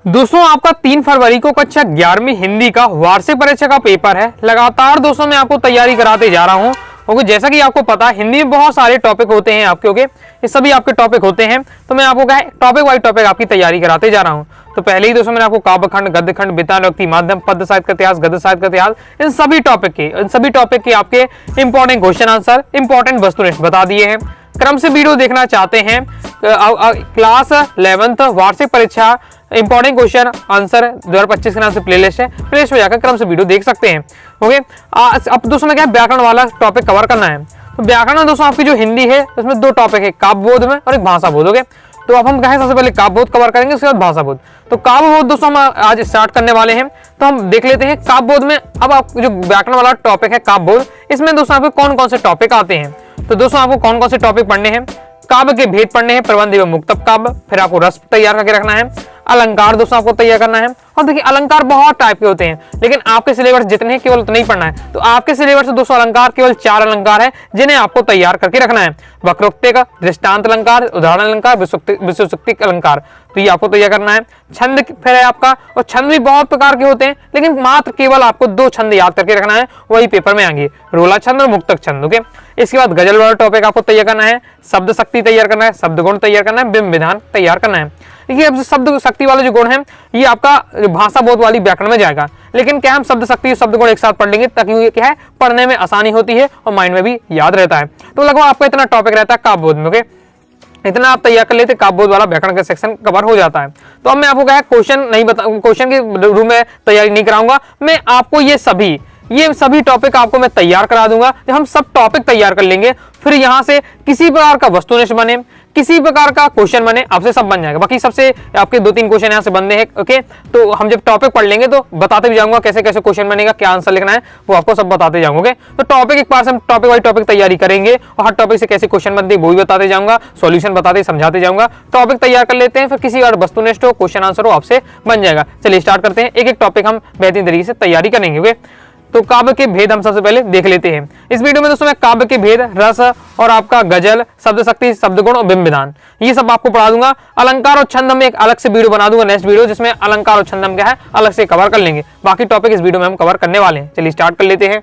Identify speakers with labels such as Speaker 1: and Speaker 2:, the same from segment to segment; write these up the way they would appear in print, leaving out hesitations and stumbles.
Speaker 1: दोस्तों आपका 3 फरवरी को कक्षा 11वीं हिंदी का वार्षिक परीक्षा का पेपर है। लगातार दोस्तों मैं आपको तैयारी कराते जा रहा हूं, क्योंकि जैसा कि आपको पता है हिंदी में बहुत सारे टॉपिक होते हैं आपके। ओके, ये सभी आपके टॉपिक होते हैं, तो मैं आपको क्या है टॉपिक वाइज टॉपिक आपकी तैयारी कराते जा रहा हूं। तो पहले ही दोस्तों मैंने आपको काव्यखंड, गद्यखंड, विद्यालोक्ति, माध्यम, पद्य साहित्य का इतिहास, गद्य साहित्य का इतिहास, इन सभी टॉपिक के आपके इंपॉर्टेंट क्वेश्चन आंसर, इंपॉर्टेंट वस्तुनिष्ठ बता दिए हैं। क्रम से वीडियो देखना चाहते हैं क्लास 11th वार्षिक परीक्षा इंपॉर्टेंट क्वेश्चन आंसर 2025 के नाम से प्लेलिस्ट है, प्लेलिस्ट में जाकर क्रम से वीडियो देख सकते हैं। ओके, अब दोस्तों में क्या व्याकरण वाला टॉपिक कवर करना है। तो व्याकरण में दोस्तों आपकी जो हिंदी है उसमें 2 टॉपिक है, काव्यबोध में और एक भाषा बोध। ओके, तो अब हम कहें सबसे पहले काव्यबोध कवर करेंगे, उसके बाद भाषा बोध। तो काव्यबोध दोस्तों हम आज स्टार्ट करने वाले हैं, तो हम देख लेते हैं काव्यबोध में। अब आप जो व्याकरण वाला टॉपिक है काव्यबोध, इसमें दोस्तों आपको कौन कौन से टॉपिक आते हैं। तो दोस्तों आपको कौन कौन से टॉपिक पढ़ने हैं, काव्य के भेद पढ़ने हैं, प्रबंध एवं मुक्तक काव्य, फिर आपको रस तैयार करके रखना है, अलंकार दोस्तों आपको तैयार करना है। और देखिए अलंकार बहुत टाइप के होते हैं, लेकिन आपके सिलेबस जितने हैं केवल उतने ही पढ़ना है। तो आपके सिलेबस से दोस्तों अलंकार केवल 4 अलंकार है जिन्हें आपको तैयार करके रखना है। वक्रोक्ति का, दृष्टांत अलंकार, उदाहरण अलंकार, विशेषोक्ति अलंकार, तो ये आपको तैयार करना है। छंद फिर है आपका, और छंद भी बहुत प्रकार के होते हैं, लेकिन मात्र केवल आपको 2 छंद याद करके रखना है, वही पेपर में आएंगे, रोला छंद और मुक्तक छंद। ओके, इसके बाद गजल वाला टॉपिक आपको तैयार करना है, शब्द शक्ति तैयार करना है, शब्द गुण तैयार करना है, बिंब विधान तैयार करना है। देखिए अब शब्द शक्ति वाले जो गुण है ये आपका भाषा बोध वाली व्याकरण में जाएगा, लेकिन क्या हम शब्द शक्ति शब्द गुण एक साथ पढ़ लेंगे ताकि ये क्या है पढ़ने में आसानी होती है और माइंड में भी याद रहता है। तो लगभग आपका इतना टॉपिक रहता है काव्यबोध में। ओके, इतना आप तैयार कर लेते काव्यबोध वाला व्याकरण का सेक्शन कवर हो जाता है। तो अब मैं आपको क्या है क्वेश्चन के रूप में तैयारी नहीं कराऊंगा, मैं आपको ये सभी टॉपिक आपको मैं तैयार करा दूंगा। जब हम सब टॉपिक तैयार कर लेंगे, फिर यहाँ से किसी प्रकार का वस्तुनिष्ठ बने, किसी प्रकार का क्वेश्चन बने, आपसे सब बन जाएगा। बाकी सबसे आपके 2-3 क्वेश्चन यहाँ से बनते हैं। ओके, तो हम जब टॉपिक पढ़ लेंगे तो बताते भी जाऊंगा कैसे कैसे क्वेश्चन बनेगा, क्या आंसर लिखना है, वो आपको सब बताते जाऊंगा। ओके, तो टॉपिक एक बार से हम टॉपिक वाइज टॉपिक तैयारी करेंगे और हर टॉपिक से कैसे क्वेश्चन बनते हैं वो भी बताते जाऊंगा, सॉल्यूशन बताते समझाते जाऊंगा। टॉपिक तैयार कर लेते हैं, फिर किसी और वस्तुनिष्ठ हो, क्वेश्चन आंसर हो, आपसे बन जाएगा। चलिए स्टार्ट करते हैं, एक एक टॉपिक हम बेहतरीन तरीके से तैयारी करेंगे। ओके, तो काव्य के भेद हम सबसे पहले देख लेते हैं। इस वीडियो में दोस्तों मैं काव्य के भेद, रस और आपका गजल, शब्द शक्ति, शब्द गुण और बिंब विधान ये सब आपको पढ़ा दूंगा। अलंकार और छंद हम एक अलग से वीडियो बना दूंगा, नेक्स्ट वीडियो, जिसमें अलंकार और छंद हम क्या है अलग से कवर कर लेंगे। बाकी टॉपिक इस वीडियो में हम कवर करने वाले हैं। चलिए स्टार्ट कर लेते हैं।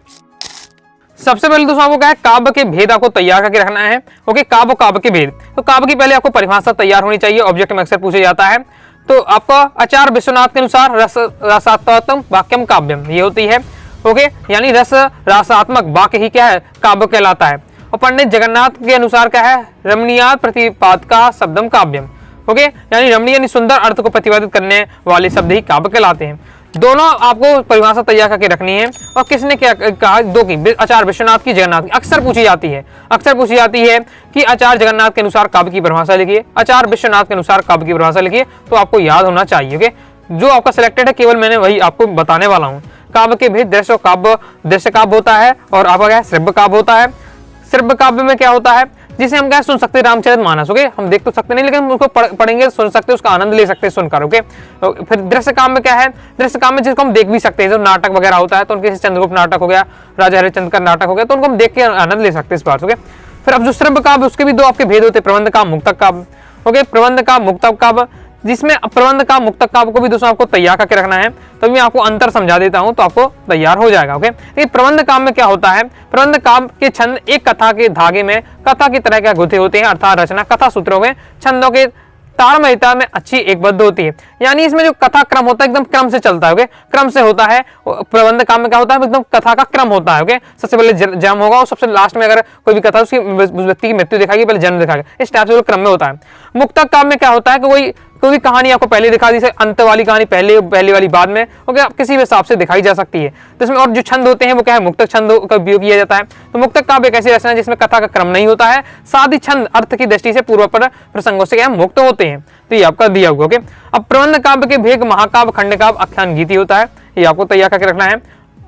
Speaker 1: सबसे पहले दोस्तों आपको क्या है काव्य के भेद आपको तैयार करके रखना है। ओके, काव्य के भेद, तो काव्य की पहले आपको परिभाषा तैयार होनी चाहिए, ऑब्जेक्ट में अक्सर पूछा जाता है। तो आपका आचार्य विश्वनाथ के अनुसार रसात्मक वाक्यम काव्यम ये होती है। ओके, यानी रसात्मक वाक्य ही क्या है काव्य कहलाता है। और पंडित जगन्नाथ के अनुसार क्या है रमणीयात प्रतिपादका शब्दम काव्यम। ओके, यानी रमणीय यानी सुंदर अर्थ को प्रतिपादित करने वाले शब्द ही काव्य कहलाते हैं। दोनों आपको परिभाषा तैयार करके रखनी है। और किसने क्या कहा, 2 की, आचार्य विश्वनाथ की, जगन्नाथ की, अक्सर पूछी जाती है कि आचार्य जगन्नाथ के अनुसार काव्य की परिभाषा लिखिए, आचार्य विश्वनाथ के अनुसार काव्य की परिभाषा लिखिए, तो आपको याद होना चाहिए। ओके, जो आपका सिलेक्टेड है केवल मैंने वही आपको बताने वाला हूँ। काव्य के भेद, दृश्य काव्य होता है और आपका क्या है श्रव्य काव्य होता है। श्रव्य काव्य में क्या होता है, जिसे हम क्या सुन सकते हैं रामचरितमानस। ओके, हम देख तो सकते नहीं, लेकिन उसको पढ़ेंगे, सुन सकते हैं, उसका आनंद ले सकते हैं सुनकर। ओके, फिर दृश्य काव्य में क्या है, दृश्य काव्य में जिसको हम देख भी सकते हैं, जो नाटक वगैरह होता है, तो उनके चंद्रगुप्त नाटक हो गया, राजा हरिश्चंद्र का नाटक हो गया, तो उनको हम देख के आनंद ले सकते हैं इस बार। ओके, फिर अब जो श्रव्य काव्य उसके भी 2 आपके भेद होते हैं, प्रबंध काव्य, मुक्तक काव्य। ओके, प्रबंध काव्य, मुक्तक काव्य, जिसमें प्रबंध का मुक्तक काव्य को भी दोस्तों आपको तैयार करके रखना है। तो मैं आपको अंतर समझा देता हूं तो आपको तैयार हो जाएगा। ओके, तो प्रबंध काव्य में क्या होता है, प्रबंध काव्य के छंद एक कथा के धागे में कथा की तरह के गुथे होते हैं, अर्थात रचना कथा सूत्रों के छंदों के तारमयता में अच्छी एकबद्ध होती है। यानी इसमें जो कथा क्रम होता है एकदम क्रम से चलता है। ओके, क्रम से होता है। प्रबंध काव्य में क्या होता है एकदम कथा का क्रम होता है। ओके, सबसे पहले जन्म होगा और सबसे लास्ट में अगर कोई भी कथा उसकी व्यक्ति की मृत्यु दिखाएगी, पहले जन्म दिखाएगा, इस टाइप से क्रम में होता है। मुक्तक काव्य में क्या होता है कि कोई भी कहानी आपको पहले दिखा दी, अंत वाली कहानी पहले वाली बाद में। ओके, किसी भी हिसाब से दिखाई जा सकती है। तो इसमें और जो छंद होते हैं वो क्या है मुक्तक छंद का उपयोग किया जाता है। तो मुक्तक काव्य एक ऐसी रचना है जिसमें कथा का क्रम नहीं होता है, साथ ही छंद अर्थ की दृष्टि से पूर्वपर प्रसंगों से क्या मुक्त होते हैं। तो ये आपका दिया हुआ। ओके, अब प्रबंध काव्य के भेद महाकाव्य, खंड काव्य, आख्यान, गीति होता है, ये आपको तैयार करके रखना है।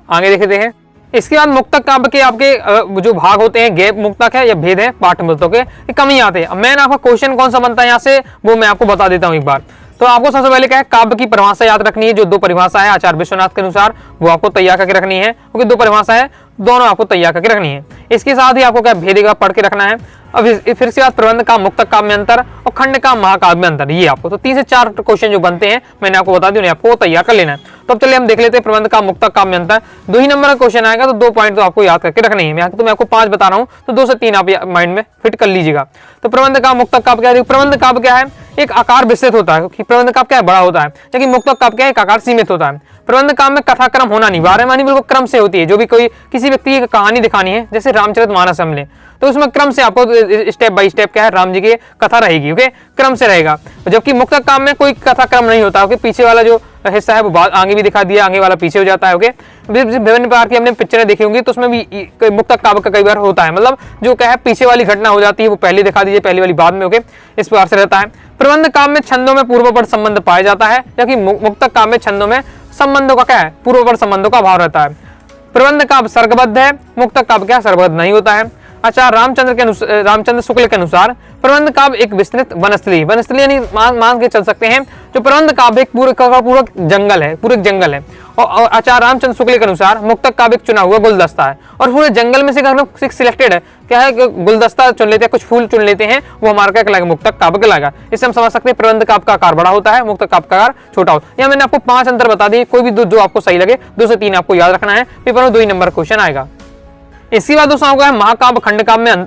Speaker 1: आगे देखते हैं। इसके बाद मुक्तक काव्य के आपके जो भाग होते हैं, गैप मुक्तक है या भेद है, पाठ मुक्तक के कम ही आते हैं। मैंने आपका क्वेश्चन कौन सा बनता है यहाँ से वो मैं आपको बता देता हूँ एक बार। तो आपको सबसे पहले क्या है काव्य की परिभाषा याद रखनी है, जो 2 परिभाषा है आचार्य विश्वनाथ के अनुसार वो आपको तैयार करके रखनी है। क्योंकि 2 परिभाषा है, दोनों आपको तैयार करके रखनी है। इसके साथ ही आपको क्या भेद का पढ़ के रखना है। अब फिर से बात प्रबंध काव्य मुक्तक काव्य में अंतर और खंड काव्य महाकाव्य में अंतर, ये आपको तो 3 से 4 क्वेश्चन जो बनते हैं मैंने आपको बता दिया, आपको तैयार कर लेना है। तो अब चलिए हम देख लेते हैं प्रबंध काव्य मुक्तक काव्य में अंतर। 2 ही नंबर का क्वेश्चन आएगा तो 2 पॉइंट तो आपको याद करके रखने हैं। तो मैं आपको 5 बता रहा हूँ तो 2 से 3 आप माइंड में फिट कर लीजिएगा। तो प्रबंध काव्य मुक्तक काव्य क्या है? प्रबंध काव्य क्या है? एक आकार विस्तृत होता है, क्योंकि प्रबंध काव्य क्या है? बड़ा होता है, लेकिन मुक्तक काव्य क्या है? एक आकार सीमित होता है। प्रबंध काव्य में कथाक्रम होना अनिवार्य है, मानी बिल्कुल क्रम से होती है। जो भी कोई किसी व्यक्ति की कहानी दिखानी है, जैसे रामचरितमानस हम लें तो उसमें क्रम से आपको स्टेप बाय स्टेप क्या है राम जी की कथा रहेगी, ओके, क्रम से रहेगा। जबकि मुक्तक काव्य में कोई कथा क्रम नहीं होता, ओके, पीछे वाला जो हिस्सा है वो आगे भी दिखा दिया, आगे वाला पीछे हो जाता है, ओके। विभिन्न प्रकार की हमने पिक्चरें देखी होंगी तो उसमें भी मुक्तक काव्य का कई बार होता है, मतलब जो क्या है पीछे वाली घटना हो जाती है वो पहले दिखा दीजिए, पहली वाली बाद में, ओके, इस प्रकार से रहता है। प्रबंध काव्य में छंदों में पूर्वपद संबंध पाया जाता है, जबकि मुक्तक काव्य में छंदों में संबंधों का क्या है? पूर्वपद संबंधों का अभाव रहता है। प्रबंध काव्य सर्गबद्ध है, मुक्तक काव्य क्या सर्गबद्ध नहीं होता है। अच्छा, रामचंद्र शुक्ल के अनुसार प्रबंध काव्य एक विस्तृत वनस्थली यानी मान के चल सकते हैं जो प्रबंध काव्य एक पूरा जंगल है। और आचार्य रामचंद्र शुक्ल के अनुसार मुक्तक काव्य एक चुना हुआ गुलदस्ता है, और पूरे जंगल में से सिलेक्टेड है क्या है, गुलदस्ता चुन लेते हैं, कुछ फूल चुन लेते हैं, वो हमारा क्या कहलाएगा? मुक्तक काव्य कहलाएगा। इससे हम समझ सकते हैं प्रबंध काव्य का आकार बड़ा होता है, मुक्तक काव्य का आकार छोटा होता है। यहाँ मैंने आपको 5 अंतर बता दिए, कोई भी जो आपको सही लगे 2 से 3 आपको याद रखना है, पेपर में 2 ही नंबर क्वेश्चन आएगा। इसके बाद दोस्तों आपको महाकाव्य खंड काव्य में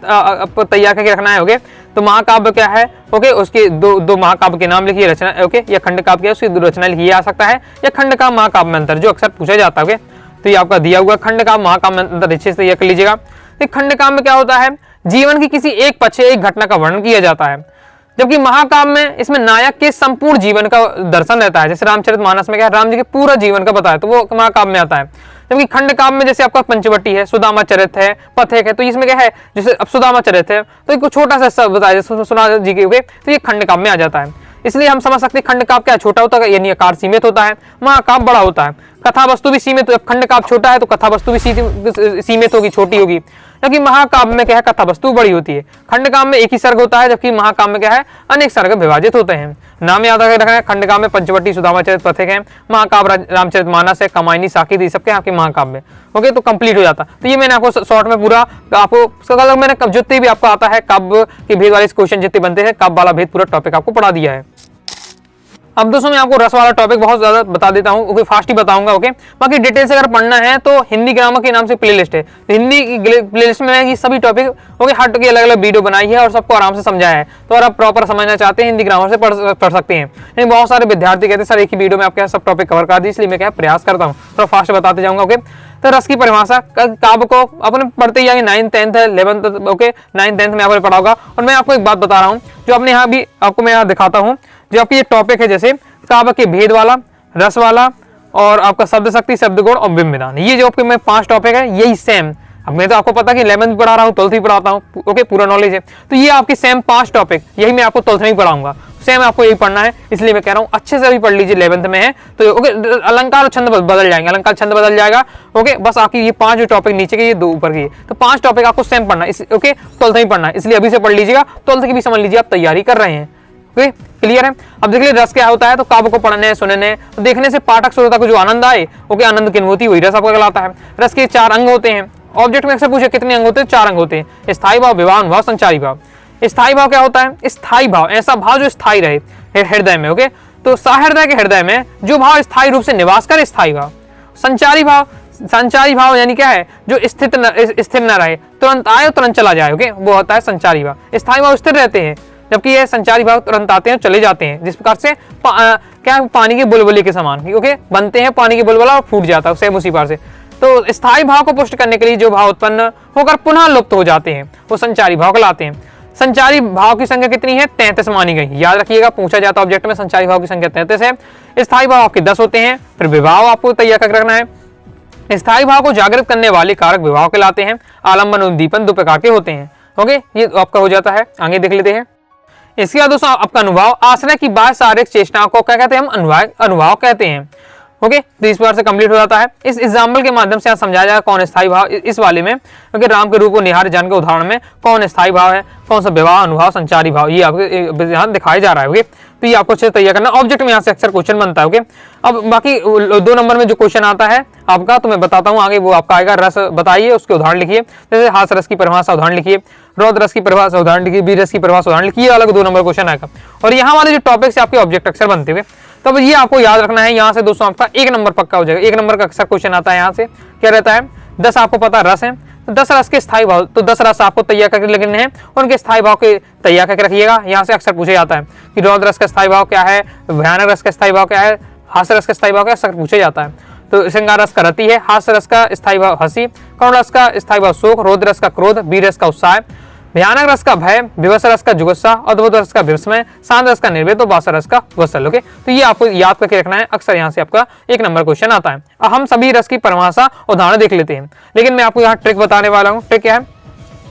Speaker 1: तैयार करके रखना है, ओके। तो महाकाव्य क्या है, ओके, उसके दो महाकाव्य के नाम लिखिए, रचना, ओके, या खंड काव्य क्या है उसकी रचना लिखिए आ सकता है, या खंड काव्य महाकाव्य में अंतर जो अक्सर पूछा जाता है, ओके। तो ये आपका दिया हुआ खंड काव्य महाकाव्य में अंतर अच्छे से तैयार कर लीजिएगा। खंड काव्य में क्या होता है? जीवन की किसी एक पक्ष एक घटना का वर्णन किया जाता है, जबकि महाकाव्य में इसमें नायक के संपूर्ण जीवन का दर्शन रहता है। जैसे रामचरितमानस में क्या है? राम जी के पूरा जीवन का बताया, तो वो महाकाव्य में आता है। जबकि खंड काव्य में जैसे आपका पंचवटी है, सुदामा चरित है, पथिक है, तो इसमें क्या है? जैसे अब सुदामा चरित है तो एक छोटा सा बताया सुना जी के, तो ये खंड काव्य में आ जाता है। इसलिए हम समझ सकते हैं खंड काव्य क्या छोटा होता है, यानी आकार सीमित होता है, महाकाव्य बड़ा होता है। कथा वस्तु भी सीमित, खंड काव्य छोटा है तो कथा वस्तु भी सीमित होगी, छोटी होगी, जबकि महाकाव्य में क्या है? कथा वस्तु बड़ी होती है। खंड काव्य में एक ही सर्ग होता है, जबकि महाकाव्य में क्या है? अनेक सर्ग विभाजित होते हैं। नाम याद रखना है, खंड काव्य में पंचवटी, सुदामाचरित, पथिक है, महाकाव्य रामचरितमानस है, कमायनी, साकेत, ये सब क्या आपके महाकाव्य में, ओके। तो कंप्लीट हो जाता। तो ये मैंने आपको शॉर्ट में पूरा आपको मैंने जितने भी आपको आता है काव्य के भेद वाले क्वेश्चन जितने बनते हैं, काव्य वाला भेद पूरा टॉपिक आपको पढ़ा दिया है। अब दोस्तों मैं आपको रस वाला टॉपिक बहुत ज्यादा बता देता हूँ, ओके, फास्ट ही बताऊंगा, ओके। बाकी डिटेल से अगर पढ़ना है तो हिंदी ग्रामर के नाम से प्लेलिस्ट है, तो हिंदी की प्लेलिस्ट में ये सभी टॉपिक, ओके, हट के अलग अलग वीडियो बनाई है और सबको आराम से समझाया है। तो अगर आप प्रॉपर समझना चाहते हैं हिंदी ग्रामर से पढ़ सकते हैं। लेकिन बहुत सारे विद्यार्थी कहते हैं सर एक ही वीडियो में आपके सब टॉपिक कवर कर दी, इसलिए मैं क्या प्रयास करता हूँ थोड़ा फास्ट बताते जाऊंगा, ओके। तो रस की परिभाषा काव्य को अपने पढ़ते ही जाएंगे, 9th 10th 11th, okay, 9th 10th में आपको पढ़ा होगा। और मैं आपको एक बात बता रहा हूँ जो अपने यहाँ भी आपको मैं यहाँ दिखाता हूँ, जो आपकी ये टॉपिक है, जैसे काव्य के भेद वाला, रस वाला, और आपका शब्द शक्ति, शब्द गुण और बिंब विधान, ये जो आपके मैं 5 टॉपिक है यही सेम। अब मैं तो आपको पता कि 11th भी पढ़ा रहा हूँ, 12th भी पढ़ाता हूँ, ओके, पूरा नॉलेज है। तो ये आपके सेम 5 टॉपिक यही मैं आपको 12th में ही पढ़ाऊंगा, सेम आपको यही पढ़ना है, इसलिए मैं कह रहा हूँ अच्छे से अभी पढ़ लीजिए। 11th में है तो ओके, अलंकार और छंद बदल जाएंगे, अलंकार छंद बदल जाएगा, ओके। बस आपकी ये 5 जो टॉपिक नीचे के, ये 2 ऊपर की, तो 5 टॉपिक आपको सेम पढ़ना है, ओके, 12th में ही पढ़ना है, इसलिए अभी से पढ़ लीजिएगा। 12th की भी समझ लीजिए आप तैयारी कर रहे हैं, ओके, क्लियर है। अब देख लीजिए रस क्या होता है, तो काव्य को पढ़ने सुनने तो देखने से पाठक श्रोता को जो आनंद आए, ओके, आनंद की अनुभूति वही रस आपको कहलाता है। रस के 4 अंग होते हैं। ऑब्जेक्ट में अक्सर पूछे कितने अंग होते हैं? 4 अंग होते हैं, स्थायी भाव, विभावन भाव, संचारी भाव। स्थायी भाव क्या होता है? स्थायी भाव ऐसा भाव जो स्थायी रहे हृदय में, ओके। तो सहृदय के हृदय में जो भाव स्थायी रूप से निवास करे, स्थायी भाव। संचारी भाव यानी क्या है? जो स्थिर न रहे, तुरंत आए और तुरंत चला जाए, ओके, वो होता है संचारी भाव। स्थायी भाव स्थिर रहते हैं, जबकि ये संचारी भाव तुरंत आते हैं चले जाते हैं, जिस प्रकार से क्या पानी के बुलबुले के समान, ओके, बनते हैं पानी के बुलबुला और फूट जाता है, सेम उसी प्रकार से। तो स्थायी भाव को पुष्ट करने के लिए जो भाव उत्पन्न होकर पुनः लुप्त हो जाते हैं वो संचारी भाव कहलाते हैं। संचारी भाव की संख्या कितनी है? 33 मानी गई, याद रखिएगा, पूछा जाता है ऑब्जेक्ट में। संचारी भाव की संख्या 33 है। स्थायी भाव आपके 10 होते हैं। फिर विभाव आपको तैयार करके रखना है। स्थायी भाव को जागृत करने वाले कारक विभाव कहलाते हैं। आलंबन, उद्दीपन 2 प्रकार के होते हैं, ओके, ये आपका हो जाता है। आगे देख लेते हैं। इसके बाद दोस्तों आपका अनुभाव, आश्रय की बाह्य शारीरिक चेष्टाओं को क्या कहते हैं? हम अनुभाव कहते हैं, ओके। तो इस बार से कंप्लीट हो जाता है। इस एग्जाम्पल के माध्यम से समझाया जाएगा कौन स्थायी भाव इस वाले में, क्योंकि राम के रूप को निहार जान के उदाहरण में कौन स्थायी भाव है, कौन सा विवाह, अनुभाव, संचारी भाव, ये आपको यहाँ दिखाया जा रहा है, ओके। तो ये आपको अच्छे से तैयार करना। ऑब्जेक्ट में यहाँ से अक्सर क्वेश्चन बनता है, ओके। अब बाकी 2 नंबर में जो क्वेश्चन आता है आपका, तो मैं बताता हूँ आगे, वो आपका आएगा। रस बताइए, उसके उदाहरण लिखिए। जैसे हास रस की परिभाषा उदाहरण लिखिए। रौद्र रस की परिभाषा उदाहरण लिखिए, बी रस की परिभाषा उदाहरण लिखिए, अलग 2 नंबर क्वेश्चन आएगा। और यहाँ वाले जो टॉपिक्स आपके ऑब्जेक्ट अक्सर बनते हुए, तब ये आपको याद रखना है। यहाँ से दोस्तों आपका 1 नंबर पक्का हो जाएगा। 1 नंबर का अक्सर क्वेश्चन आता है। यहाँ से क्या रहता है, 10 आपको पता रस है, तो 10 रस के स्थायी भाव, तो 10 रस आपको तैयार करके लगने हैं, उनके स्थायी भाव के तैयार करके रखिएगा। यहाँ से अक्सर पूछा जाता है कि रौद्र रस का स्थायी भाव क्या है, भयानक रस का स्थायी भाव क्या है, हास्य रस का स्थायी भाव क्या है, अक्सर पूछा जाता है। तो श्रृंगार रस का रति है, हास्य रस का स्थायी भाव हंसी, करुण रस का स्थायी भाव शोक, रौद्र रस का क्रोध, वीर रस का उत्साह, भयानक रस का भय, विवश रस का जुगुस्सा, अद्भुत रस का विस्मय, शांत रस का निर्वेद, वात्सल रस का वत्सल। ओके, तो ये आपको याद करके रखना है। अक्सर यहाँ से आपका 1 नंबर क्वेश्चन आता है। अब हम सभी रस की परिभाषा उदाहरण देख लेते हैं, लेकिन मैं आपको यहाँ ट्रिक बताने वाला हूँ। ट्रिक क्या है,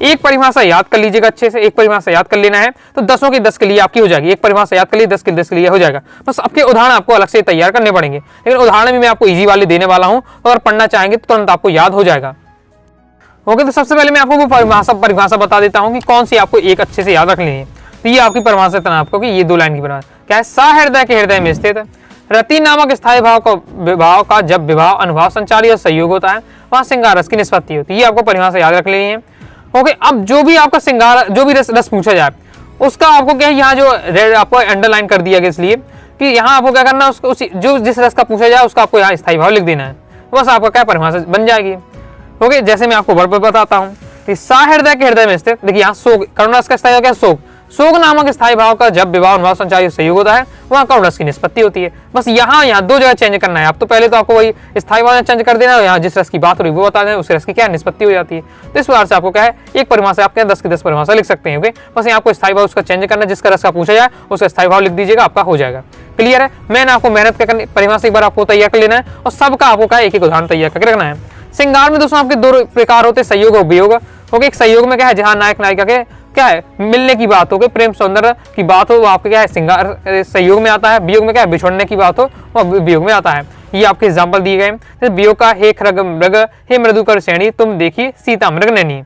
Speaker 1: एक परिभाषा याद कर लीजिएगा अच्छे से, एक परिभाषा याद कर लेना है, तो 10 की 10 के लिए आपकी हो जाएगी। एक परिभाषा याद कर ली, 10 के 10 के लिए हो जाएगा। बस आपके उदाहरण आपको अलग से तैयार करने पड़ेंगे, लेकिन उदाहरण भी मैं आपको इजी वाले देने वाला हूँ, तो अगर पढ़ना चाहेंगे तो तुरंत आपको याद हो जाएगा। ओके, तो सबसे पहले मैं आपको वो परिभाषा बता देता हूँ कि कौन सी आपको एक अच्छे से याद रख लेनी है। तो ये आपकी परिभाषा है आपको कि ये 2 लाइन की परिभाषा क्या है, सा हृदय के हृदय में स्थित रति नामक स्थायी भाव का जब विभाव अनुभाव संचारी और संयोग होता है, वहां श्रृंगार रस की निष्पत्ति होती है। ये आपको परिभाषा याद रख लेनी है। ओके, अब जो भी आपका श्रृंगार, जो भी रस पूछा जाए, उसका आपको क्या है, यहाँ जो रेड आपको अंडरलाइन कर दिया गया, इसलिए कि यहाँ आपको क्या करना है, उसको जो जिस रस का पूछा जाए उसका आपको यहाँ स्थायी भाव लिख देना है। बस आपका क्या परिभाषा बन जाएगी। ओके, जैसे मैं आपको वर्ड पर बताता हूँ कि सा हृदय के हृदय में स्थित, देखिए यहाँ शोक, करुण रस का स्थायी भाव क्या है, शोक। शोक नामक स्थायी भाव का जब विभाव अनुभाव संचारी संयोग होता है, वहाँ करुण रस की निष्पत्ति होती है। बस यहाँ 2 जगह चेंज करना है। आप तो पहले तो आपको वही स्थायी भाव चेंज कर देना, यहाँ जिस रस की बात हो रही है वो बता देना, उस रस की क्या निष्पत्ति हो जाती है। तो इस प्रकार से आपको क्या है, एक परिभाषा आपके 10 की 10 परिभाषा लिख सकते हैं। ओके, बस यहाँ आपको स्थायी भाव उसका चेंज करना है, जिसका रस का पूछा जाए उसका स्थायी भाव लिख दीजिएगा, आपका हो जाएगा। क्लियर है, मैंने आपको मेहनत करके परिभाषा एक बार आपको तैयार कर लेना है, और सबका आपको क्या एक उदाहरण तैयार करके रखना है। श्रृंगार में दोस्तों आपके 2 प्रकार होते हैं, संयोग और वियोग। ओके, एक संयोग में क्या है, जहाँ नायक नायिका के क्या है मिलने की बात हो, प्रेम सौंदर्य की बात हो, वो आपके क्या है श्रृंगार संयोग में आता है। वियोग में क्या है, बिछोड़ने की बात हो, वो वियोग में आता है। ये आपके एग्जाम्पल दिए गए। वियोग का हे खरग मृग, हे मृदुकर श्रेणी, तुम देखी सीता मृग नैनी।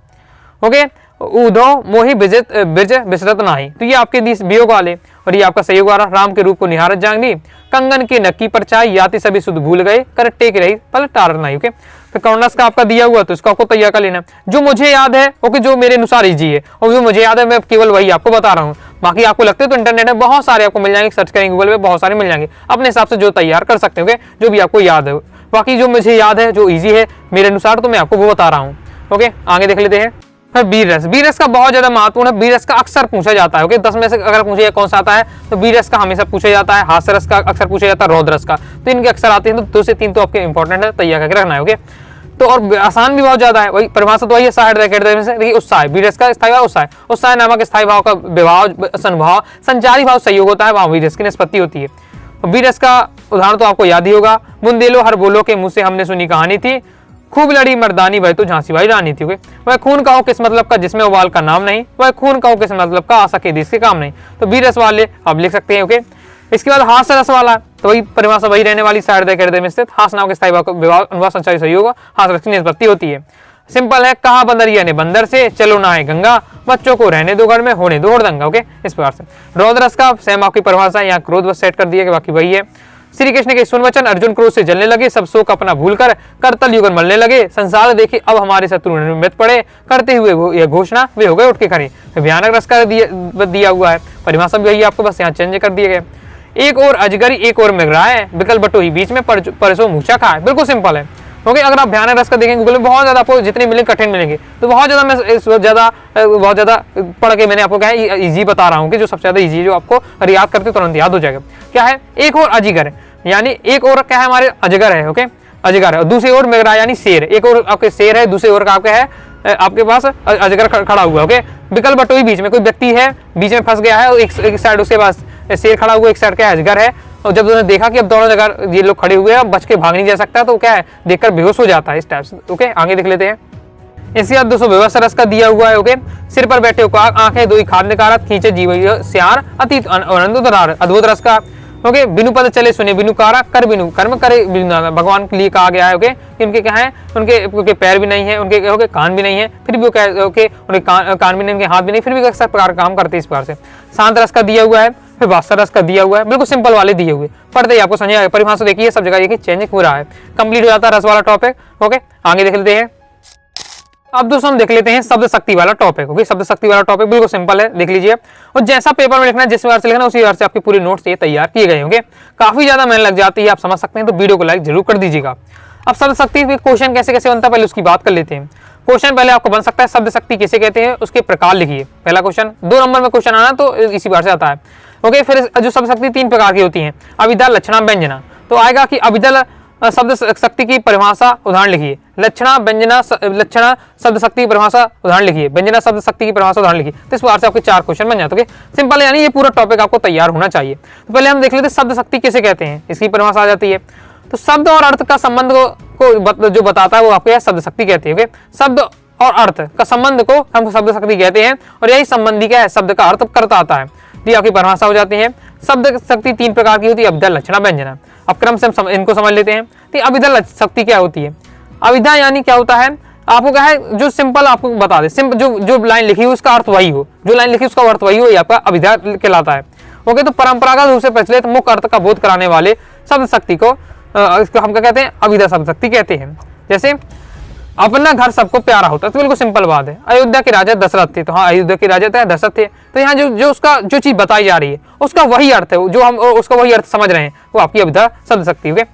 Speaker 1: ओके, उदो मोहि ब्रज विसरत नाही, तो ये आपके वियोग वाले। और ये आपका संयोग वाला, राम के रूप को निहारत जांगनी, कंगन के नक्की पर चाय, याति सभी सुध भूल गए, कर टेक रही पल टारत नहीं। ओके, फिर करुण रस का आपका दिया हुआ, तो इसको आपको तैयार कर लेना। जो मुझे याद है, ओके, जो मेरे अनुसार इजी है, और जो मुझे याद है मैं केवल वही आपको बता रहा हूँ। बाकी आपको लगते तो इंटरनेट में बहुत सारे आपको मिल जाएंगे, सर्च करेंगे गूगल पे, बहुत सारे मिल जाएंगे, अपने हिसाब से जो तैयार कर सकते हो, जो भी आपको याद है। बाकी जो मुझे याद है, जो ईजी है मेरे अनुसार, तो मैं आपको वो बता रहा हूँ। ओके, आगे देख लेते हैं। फिर वीर रस, वीर रस का बहुत ज्यादा महत्वपूर्ण है। वीर रस का अक्सर पूछा जाता है। ओके, 10 में से अगर पूछे कौन सा आता है, तो वीर रस का हमेशा पूछा जाता है, हास्य रस का अक्सर पूछा जाता है, रौद्र रस का, तो इनके अक्सर आते हैं। तो 2 से 3 तो आपके इंपॉर्टेंट है, तैयार करके रखना है। ओके, तो और आसान भी बहुत ज्यादा है। वही परिभाषा तो वही है, सा हृदय के हृदय में से। देखिए उत्साह, वीर रस का स्थायी भाव उत्साह, उत्साह नामक स्थायी भाव का विभाव अनुभाव संचारी भाव संयोग होता है, वहां वीर रस की निष्पत्ति होती है। वीर रस का उदाहरण तो आपको याद ही होगा, बुंदेलो हर बोलो के मुंह से हमने सुनी कहानी थी, खूब लड़ी मर्दानी वह तो झांसी भाई रानी थी। वह खून का हो किस मतलब का जिसमें उबाल का नाम नहीं, वह खून का हो किस मतलब का आ सके देश के काम नहीं। तो वीर रस वाले आप लिख सकते हैं। ओके, इसके बाद हास्य रस वाला, तो वही परिभाषा वही रहने वाली, सा हृदय के हृदय में स्थित, हास्य नाम के स्थायी विभाव अनुभाव संचारी सहयोग, हास्य रस की निष्पत्ति होती है। सिंपल है, कहा बंदरिया ने बंदर से, चलो ना है गंगा, बच्चों को रहने दो घर में, होने दो हड़दंगा। ओके, इस प्रकार से। रौद्र रस का सेम आपकी परिभाषा, यहाँ क्रोध बस सेट कर दिया, बाकी वही है। श्री कृष्ण के सुन वचन, अर्जुन क्रोध से जलने लगे, सब शोक अपना भूल कर करतल युगन मलने लगे, संसार देखे अब हमारे शत्रु निर्मित पड़े, करते हुए यह घोषणा वे हो गए उठ के खड़े। भयानक रस का दिया हुआ है, परिभाषा भी वही आपको, बस यहाँ चेंज कर दिए गए। एक और अजगरी एक और मृगराय, विकल बटोही बीच में परसों मूछा खाए। बिल्कुल सिंपल है। ओके, अगर आप भयानक रस का देखेंगे गूगल में, बहुत ज्यादा आपको जितने मिलेंगे कठिन मिलेंगे, तो बहुत ज्यादा पढ़ के मैंने आपको क्या है इजी बता रहा हूँ कि जो सबसे ज्यादा इजी, जो आपको याद करते तुरंत याद हो जाएगा। क्या है, एक और अजगर, यानी एक और क्या है हमारे अजगर है। ओके, अजगर है, दूसरी ओर मृगराय यानी शेर, एक और आपके शेर है, दूसरी ओर का आपका है आपके पास अजगर खड़ा हुआ। ओके, विकल बटोही बीच में कोई व्यक्ति है, बीच में फंस गया है, और एक साइड उसके पास शेर खड़ा हुआ, एक साइड क्या अजगर है। और जब उन्होंने देखा कि अब दोनों जगह ये लोग खड़े हुए हैं, बच के भाग नहीं जा सकता, तो क्या है देखकर बेहोश हो जाता है इस टाइप से। ओके, आगे देख लेते हैं। इसके बाद 200 व्यवस्था रस का दिया हुआ है। ओके, सिर पर बैठे आंखें दो खाद निकारत, खींचे जीव श्यार अतीत अद्भुत रस का। ओके, बिनु पद चले सुने बिनु कारा, कर बिनु कर्म करे बिनु नाना, भगवान के लिए कहा गया है। ओके, उनके क्या है, उनके पैर भी नहीं है, उनके ओके कान भी नहीं है, फिर भी वो क्या है, ओके उनके कान भी नहीं, उनके हाथ भी नहीं, फिर भी अक्सर प्रकार काम करते हैं इस प्रकार से। शांत रस का दिया हुआ है, फिर वात्सल रस का दिया हुआ है, बिल्कुल सिंपल वाले दिए हुए, पढ़ते ही आपको समझ आएगा। परिभाषा देखिए सब जगह ये चेंज हो रहा है, कंप्लीट हो जाता है रस वाला टॉपिक। ओके, आगे देख लेते हैं। अब दोस्तों हम देख लेते हैं शब्द शक्ति वाला टॉपिक। ओके, शब्द शक्ति वाला टॉपिक बिल्कुल सिंपल है, देख लीजिए। और जैसा पेपर में लिखना है, जिस बार से लिखना उसी बार से आपके पूरे नोट्स ये तैयार किए गए होंगे। काफी ज्यादा मेहनत लग जाती है, आप समझ सकते हैं, तो वीडियो को लाइक जरूर कर दीजिएगा। अब शब्द शक्ति क्वेश्चन कैसे कैसे बनता है पहले उसकी बात कर लेते हैं। क्वेश्चन पहले आपको बन सकता है शब्द शक्ति किसे कहते हैं, उसके प्रकार लिखिए। पहला क्वेश्चन 2 नंबर में क्वेश्चन आना तो इसी बार से आता है। ओके, फिर जो शब्द शक्ति 3 प्रकार की होती है, अभिधा, लक्षणा, व्यंजना। तो आएगा कि अभिधा शब्द शक्ति की परिभाषा उदाहरण लिखिए, लक्षणा व्यंजना लक्षणा शब्द शक्ति की परिभाषा उदाहरण लिखिए, व्यंजना शब्द शक्ति की परिभाषा उदाहरण लिखिए। तो इस बार से आपके 4 क्वेश्चन बन जाते हैं। सिंपल है, यानी ये पूरा टॉपिक आपको तैयार होना चाहिए। तो पहले हम देख लेते हैं शब्द शक्ति किसे कहते हैं, इसकी परिभाषा आ जाती है। तो शब्द और अर्थ का संबंध को जो बताता है वो आपको शब्द शक्ति कहते हैं। शब्द और अर्थ का संबंध को हम शब्द शक्ति कहते हैं, और यही संबंधी क्या है, शब्द का अर्थ करता आता है। ये आपकी परिभाषा हो जाती है। शब्द शक्ति 3 प्रकार की होती है, अभिधा, लक्षणा, व्यंजना। अब क्रम से हम इनको समझ लेते हैं। तो अभिधा शक्ति क्या होती है, अभिधा यानी क्या होता है, आपको क्या है, जो सिंपल आपको बता दे, सिंपल जो लाइन लिखी हो उसका अर्थ वही हो, जो लाइन लिखी उसका अर्थ वही हो, ये आपका अभिधा कहलाता है। ओके, तो परंपरागत रूप से प्रचलित मुख्य अर्थ का बोध कराने वाले शब्द शक्ति को हम क्या कहते हैं, अभिधा शब्द शक्ति कहते हैं। जैसे अपना घर सबको प्यारा होता है, तो बिल्कुल सिंपल बात है। अयोध्या के राजा दशरथ थे, तो हाँ अयोध्या के राजा दशरथ थे। तो यहाँ जो उसका जो चीज बताई जा रही है उसका वही अर्थ है, जो हम उसका वही अर्थ समझ रहे हैं, वो आपकी अभिधा शब्द शक्ति है।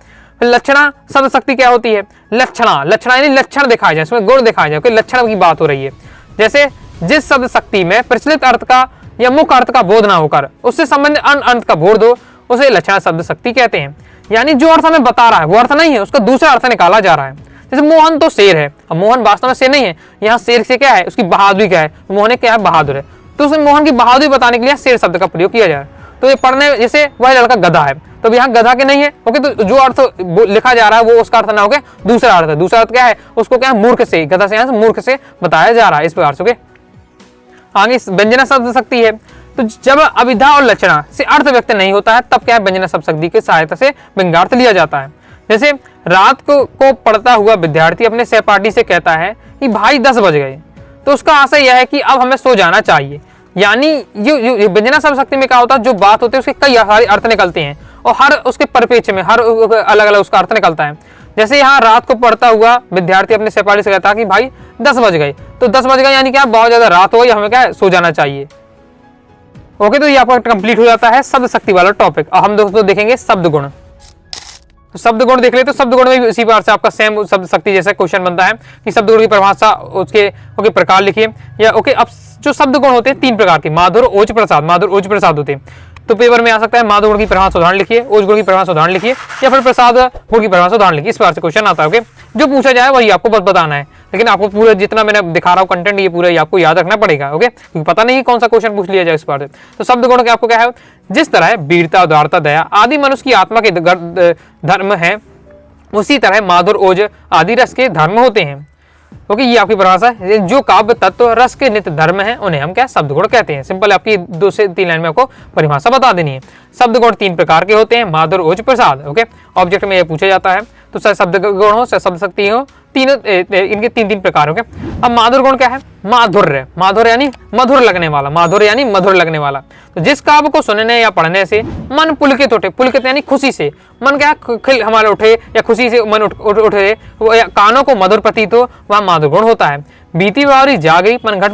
Speaker 1: लक्षणा शब्द शक्ति क्या होती है, लक्षणा यानी लक्षण दिखाया जाए, इसमें गुण दिखाया जाए, कोई लक्षण की बात हो रही है। जैसे जिस शब्द शक्ति में प्रचलित अर्थ का या मुख्य अर्थ का बोध ना होकर उससे संबंधित अन्य अर्थ का बोध हो, उसे लक्षण शब्द शक्ति कहते हैं। यानी जो अर्थ हमें बता रहा है वो अर्थ नहीं है, उसका दूसरा अर्थ निकाला जा रहा है। जैसे मोहन तो शेर है, अब मोहन वास्तव में शेर नहीं है, यहाँ शेर से क्या है, उसकी बहादुरी क्या है, मोहन क्या है, बहादुर है। तो उसे मोहन की बहादुरी बताने के लिए शेर शब्द का प्रयोग किया जाए। तो ये पढ़ने, जैसे वह लड़का गधा है, तो यहाँ गधा के नहीं है। ओके, तो जो अर्थ लिखा जा रहा है वो उसका अर्थ ना होगा, दूसरा अर्थ है। दूसरा अर्थ क्या है, उसको क्या है, मूर्ख से, गधा से यहाँ से मूर्ख से बताया जा रहा है, इस प्रकार से। आगे व्यंजना शब्द शक्ति है। तो जब अभिधा और लक्षणा से अर्थ व्यक्त नहीं होता है, तब क्या है, व्यंजना शब्द शक्ति की सहायता से व्यंग्यार्थ लिया जाता है। जैसे रात को पढ़ता हुआ विद्यार्थी अपने सहपाठी से कहता है कि भाई 10 बज गए, तो उसका आशय यह है कि अब हमें सो जाना चाहिए। यानी ये व्यंजना शब्द शक्ति में क्या होता है, जो बात होती है उसके कई सारे अर्थ निकलते हैं, और हर उसके परिप्रेक्ष्य में हर अलग अलग उसका अर्थ निकलता है। जैसे यहाँ रात को पढ़ता हुआ विद्यार्थी अपने सहपाठी से कहता है कि भाई 10 बज गए, तो 10 बज गए यानी क्या, बहुत ज्यादा रात हो गई, हमें क्या है, सो जाना चाहिए। ओके, तो ये आपका कंप्लीट हो जाता है शब्द शक्ति वाला टॉपिक। अब हम दोस्तों देखेंगे शब्द गुण। तो शब्द गुण देख ले, तो शब्द गुण में इसी बार से आपका सेम शब्द शक्ति जैसा क्वेश्चन बनता है कि शब्द गुण की परिभाषा, उसके प्रकार लिखिए। या ओके, अब जो शब्द गुण होते हैं 3 प्रकार के, माधुर, ओज, प्रसाद। माधुर, ओज, प्रसाद होते हैं। तो पेपर में आ सकता है माधुर गुण की परिभाषा उदाहरण लिखिए, ओज गुण की परिभाषा उदाहरण लिखिए, या फिर प्रसाद गुण की परिभाषा उदाहरण लिखिए। इस बार से क्वेश्चन आता है। ओके, जो पूछा जाए वही आपको बस बताना है, लेकिन आपको पूरा जितना मैंने दिखा रहा हूँ कंटेंट, ये पूरा आपको याद रखना पड़ेगा। ओके, क्योंकि पता नहीं कौन सा क्वेश्चन पूछ लिया जाए इस बार से। तो शब्द गुण के आपको क्या है, जिस तरह वीरता, उदारता, दया आदि मनुष्य की आत्मा के धर्म है, उसी तरह माधुर, ओज आदि रस के धर्म होते हैं। ओके, ये आपकी परिभाषा है। जो काव्य तत्व रस के नित्य धर्म है उन्हें हम क्या, शब्द गुण कहते हैं। सिंपल, आपकी 2 से 3 लाइन में आपको परिभाषा बता देनी है। शब्द गुण 3 प्रकार के होते हैं, माधुर, ओज, प्रसाद। ओके, ऑब्जेक्ट में ये पूछा जाता है, तो चाहे शब्द गुण हो चाहे शब्द शक्ति हो, तीनों इनके 3 प्रकार हो गए। अब माधुर गुण क्या है, माधुर्य। माधुर्य यानी मधुर लगने वाला, माधुर्य यानी मधुर लगने वाला। तो जिस काव्य को सुनने या पढ़ने से मन पुलकित उठे, पुलकित यानी खुशी से, मन क्या खिल हमारे उठे, या खुशी से मन उठे, कानों को मधुर प्रतीत हो, वह माधुर गुण होता है। बीती बावरी जागरी पनघट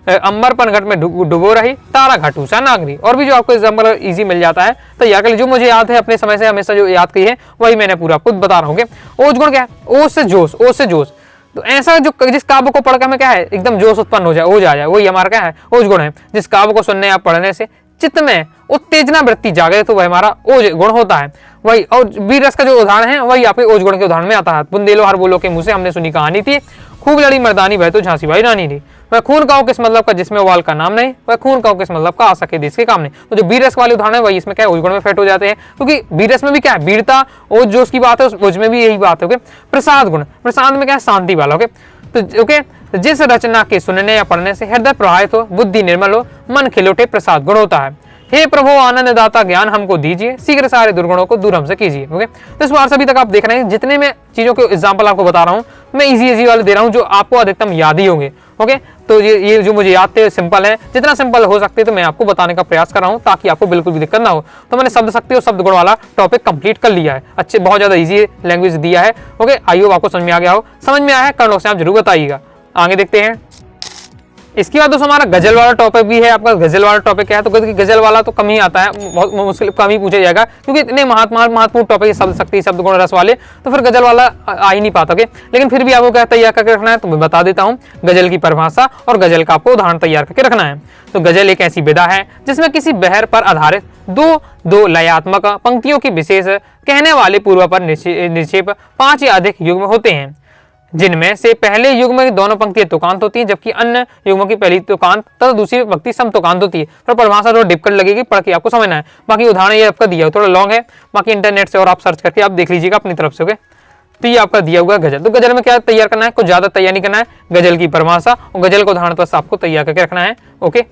Speaker 1: अंबर पनघट में डुबो रही, तारा घट ऊंचा नागरी। और भी जो आपको एग्जाम्पल इजी मिल जाता है, तो या जो मुझे याद है अपने समय से हमेशा जो याद की है वही मैंने पूरा आपको बता रहा हूँ। ओज गुण क्या है, ओज से जोश, ओज से जोश। तो ऐसा जो जिस काव्य को पढ़कर हमें क्या है, एकदम जोश उत्पन्न हो जाए, ओज आ जाए, वही हमारा क्या है, ओज गुण है। जिस काव्य को सुनने या पढ़ने से चित्त में उत्तेजना वृत्ति जागे, तो वह हमारा ओज गुण होता है। वही, और वीर रस का जो उदाहरण है वही आपके ओज गुण के उदाहरण में आता है। बुंदेलो हर बोलो के मुंह से हमने सुनी कहानी थी, खूब लड़ी मर्दानी वह तो झांसी भाई रानी थी। वह खून का हो किस मतलब का जिसमें वाल का नाम नहीं, वह खून का हो किस मतलब का आ सके देश के काम नहीं। तो जो वीर रस वाले उदाहरण है वही इसमें क्या है, ओज गुण में फिट हो जाते हैं, क्योंकि वीर रस में भी क्या है, वीरता, ओज जोश की बात है, ओज में भी यही बात है। प्रसाद गुण, प्रसाद में क्या है, शांति वाला। ओके, तो ओके, जिस रचना के सुनने या पढ़ने से हृदय प्रवाहित हो, बुद्धि निर्मल हो, मन खिलौटे, प्रसाद गुण होता है। हे प्रभु आनंद दाता ज्ञान हमको दीजिए, शीघ्र सारे दुर्गुणों को दूर हमसे कीजिए। ओके, तो इस बार से अभी तक आप देख रहे हैं जितने मैं चीजों के एग्जांपल आपको बता रहा हूँ, मैं इजी वाले दे रहा हूँ जो आपको अधिकतम याद ही होंगे। ओके, तो ये जो मुझे याद थे सिंपल है, जितना सिंपल हो सकते तो मैं आपको बताने का प्रयास कर रहा हूँ ताकि आपको बिल्कुल भी दिक्कत ना हो। तो मैंने शब्द शक्ति और शब्द गुण वाला टॉपिक कंप्लीट कर लिया है, अच्छे बहुत ज्यादा इजी लैंग्वेज दिया है। ओके, आई होप आपको समझ में आ गया हो। समझ में आया है कमेंट बॉक्स में आप जरूर बताइएगा। आगे देखते हैं। इसके बाद दोस्तों हमारा गजल वाला टॉपिक भी है। आपका गजल वाला टॉपिक क्या है, तो गजल वाला तो कम ही आता है, बहुत मुश्किल कम ही पूछा जाएगा, क्योंकि इतने महत्वपूर्ण टॉपिक है, शब्द शक्ति, शब्द गुण, रस वाले, तो फिर गजल वाला आ ही नहीं पाता। लेकिन फिर भी आपको क्या तैयार करके रखना है, तो मैं बता देता हूँ। गजल की परिभाषा और गजल का आपको उदाहरण तैयार करके रखना है। तो गजल एक ऐसी विधा है जिसमें किसी बहर पर आधारित दो लयात्मक पंक्तियों की विशेष कहने वाले पूर्व पर निक्षेप 5 या अधिक युग्म होते हैं, जिनमें से पहले युग्म की दोनों पंक्तियां तुकांत होती हैं, जबकि अन्य युग्मों की पहली तुकांत तथा दूसरी पंक्ति समतुकांत होती है। तो परिभाषा थोड़ा डिफिकल्ट लगेगी, पढ़ के आपको समझना है। बाकी उदाहरण ये आपका दिया थोड़ा लॉन्ग है, बाकी इंटरनेट से और आप सर्च करके आप देख लीजिएगा अपनी तरफ से। ओके, तो ये आपका दिया हुआ गजल। तो गजल में क्या तैयार करना है, कुछ ज्यादा तैयार नहीं करना है, गजल की परिभाषा और गजल का उदाहरण बस आपको तैयार करके रखना है। ओके,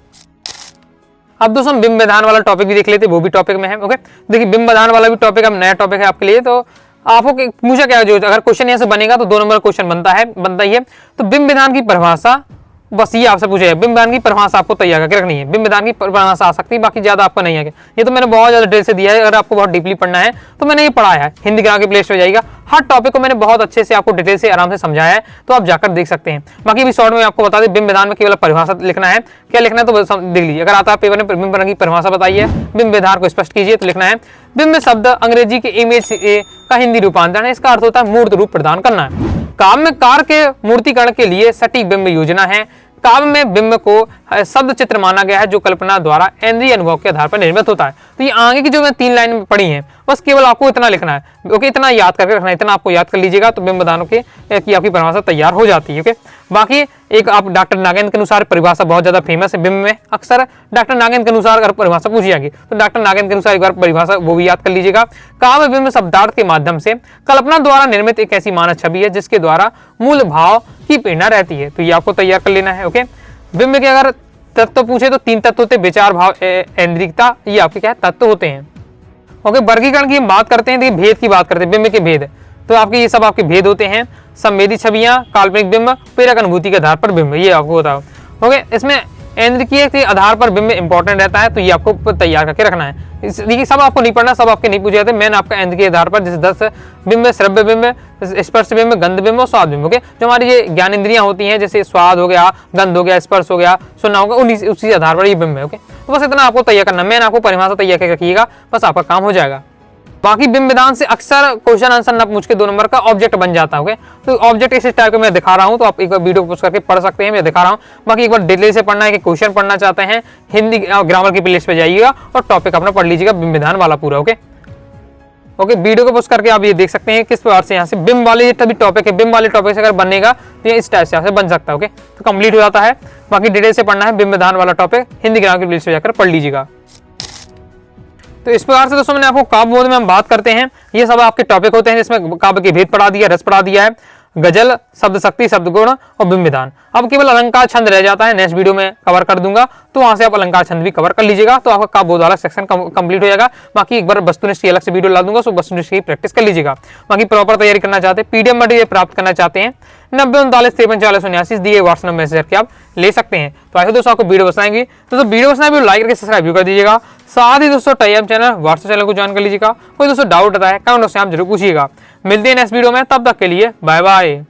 Speaker 1: अब दोस्तों हम बिंब विधान वाला टॉपिक भी देख लेते हैं, वो भी टॉपिक में है। ओके, देखिए बिंब विधान वाला भी टॉपिक अब नया टॉपिक है आपके लिए। तो आपको पूछा क्या, जो अगर क्वेश्चन यहाँ से बनेगा तो 2 नंबर क्वेश्चन बनता ही है। तो बिंब विधान की परिभाषा, बस ये आपसे पूछा है, बिंब विधान की परिभाषा आपको तैयार करके रखनी है। बिंब विधान की परिभाषा आ सकती है, बाकी ज्यादा आपको नहीं आगे। ये तो मैंने बहुत ज्यादा डिटेल से दिया है, अगर आपको बहुत डीपली पढ़ना है तो मैंने ये पढ़ाया है, हिंदी ग्रामर के प्लेलिस्ट पे जाइएगा, हर टॉपिक को मैंने बहुत अच्छे से आपको डिटेल से आराम से समझाया है, तो आप जाकर देख सकते हैं। बाकी भी शॉर्ट में आपको बता दें, बिंब विधान में केवल परिभाषा लिखना है, क्या लिखना है तो देख लीजिए। अगर आता है पेपर में बिंब विधान की परिभाषा बताइए, बिंब विधान को स्पष्ट कीजिए, तो लिखना है बिंब शब्द अंग्रेजी के इमेज का हिंदी रूपांतरण है। इसका अर्थ होता है मूर्त रूप प्रदान करना है। काव्य कार के मूर्तिकरण के लिए सटीक बिंब योजना है। काव्य में बिंब को शब्द चित्र माना गया है, जो कल्पना द्वारा इंद्रिय अनुभव के आधार पर निर्मित होता है। तो ये आगे की जो मैं 3 लाइन पढ़ी हैं, बस केवल आपको इतना लिखना है। ओके, इतना याद करके रखना है, इतना आपको याद कर लीजिएगा, तो बिंब विधानों की आपकी परिभाषा तैयार हो जाती है। ओके, बाकी एक आप डॉक्टर नागेंद्र के अनुसार परिभाषा बहुत ज्यादा फेमस है बिंब में, अक्सर डॉक्टर नागेंद्र के अनुसार अगर परिभाषा पूछी जाएगी तो डॉक्टर नागेंद्र के अनुसार एक बार परिभाषा वो भी याद कर लीजिएगा। काव्य बिंब शब्दार्थ के माध्यम से कल्पना द्वारा निर्मित एक ऐसी मानस छवि है जिसके द्वारा मूल भाव की प्रेरणा रहती है। तो ये आपको तैयार कर लेना है। ओके, बिंब के अगर तत्व पूछे तो 3 तत्व होते हैं, विचार, भाव, इंद्रियता, ये आपके क्या तत्व होते हैं। ओके, वर्गीकरण की हम बात करते हैं, देखिए भेद की बात करते हैं, बिंब के भेद। तो आपके ये सब आपके भेद होते हैं, संवेदी छवियां, काल्पनिक बिंब, प्रेरक अनुभूति के आधार पर बिंब, ये आपको होता है। ओके, इसमें इंद्रिय के आधार पर बिंब इंपॉर्टेंट रहता है, तो ये आपको तैयार करके रखना है। देखिए सब आपको नहीं पढ़ना, सब आपके नहीं पूछे जाते, मैंने आपका इंद्रिय के आधार पर जैसे 10 बिंब, श्रव्य बिंब, स्पर्श बिंब, गंध बिंब और स्वाद बिंब। ओके, जो हमारी ये ज्ञान इंद्रियां होती हैं, जैसे स्वाद हो गया, गंध हो गया, स्पर्श हो गया, सुनना होगा, उसी आधार पर ये बिंब है। ओके, तो बस इतना आपको तैयार करना, मैंने आपको परिभाषा तैयार करके रखिएगा, बस आपका काम हो जाएगा। बाकी बिंब विधान से अक्सर क्वेश्चन आंसर ना पूछ के 2 नंबर का ऑब्जेक्ट बन जाता है। तो ऑब्जेक्ट इस टाइप का मैं दिखा रहा हूं, तो आप एक बार वीडियो को पोस्ट करके पढ़ सकते हैं, मैं दिखा रहा हूं। बाकी एक बार डिटेल से पढ़ना है कि क्वेश्चन पढ़ना चाहते हैं, हिंदी ग्रामर की प्लेलिस्ट पे जाइएगा और टॉपिक अपना पढ़ लीजिएगा बिंब विधान वाला पूरा। ओके, वीडियो को पोस्ट करके आप ये देख सकते हैं किस प्रकार से यहाँ से बिंब वाले जितना भी टॉपिक है, बिंब वाले टॉपिक से अगर बनेगा तो ये इस टाइप से यहाँ से बन सकता है। ओके, तो कंप्लीट हो जाता है। बाकी डिटेल से पढ़ना है बिंब विधान वाला टॉपिक, हिंदी ग्रामर की प्लेलिस्ट पे जाकर पढ़ लीजिएगा। तो इस प्रकार से दोस्तों मैंने आपको काव्य बोध में हम बात करते हैं, ये सब आपके टॉपिक होते हैं, जिसमें काव्य के भेद पढ़ा दिया, रस पढ़ा दिया है, गजल, शब्द शक्ति, शब्द गुण और बिंब विधान। अब केवल अलंकार छंद रह जाता है, नेक्स्ट वीडियो में कवर कर दूंगा, तो वहां से आप अलंकार छंद भी कवर कर लीजिएगा, तो आपका काव्य बोध वाला सेक्शन कंप्लीट हो जाएगा। बाकी एक बार वस्तुनिष्ठ की अलग से वीडियो ला दूंगा, सो वस्तुनिष्ठ की प्रैक्टिस कर लीजिएगा। बाकी प्रॉपर तैयारी करना चाहते हैं, पीडीएफ मटेरियल प्राप्त करना चाहते हैं, 9039534079 दिए व्हाट्सएप मैसेज करके आप ले सकते हैं। तो आई होप दोस्तों आपको वीडियो पसंद आएगी, तो वीडियो पसंद आए लाइक करके सब्सक्राइब भी कर दीजिएगा। साथ ही दोस्तों टेलीग्राम चैनल, व्हाट्सएप चैनल को ज्वाइन कर लीजिएगा। कोई दोस्तों डाउट आता है कमेंट बॉक्स में आप जरूर पूछिएगा। मिलते हैं नेक्स्ट वीडियो में, तब तक के लिए बाय बाय।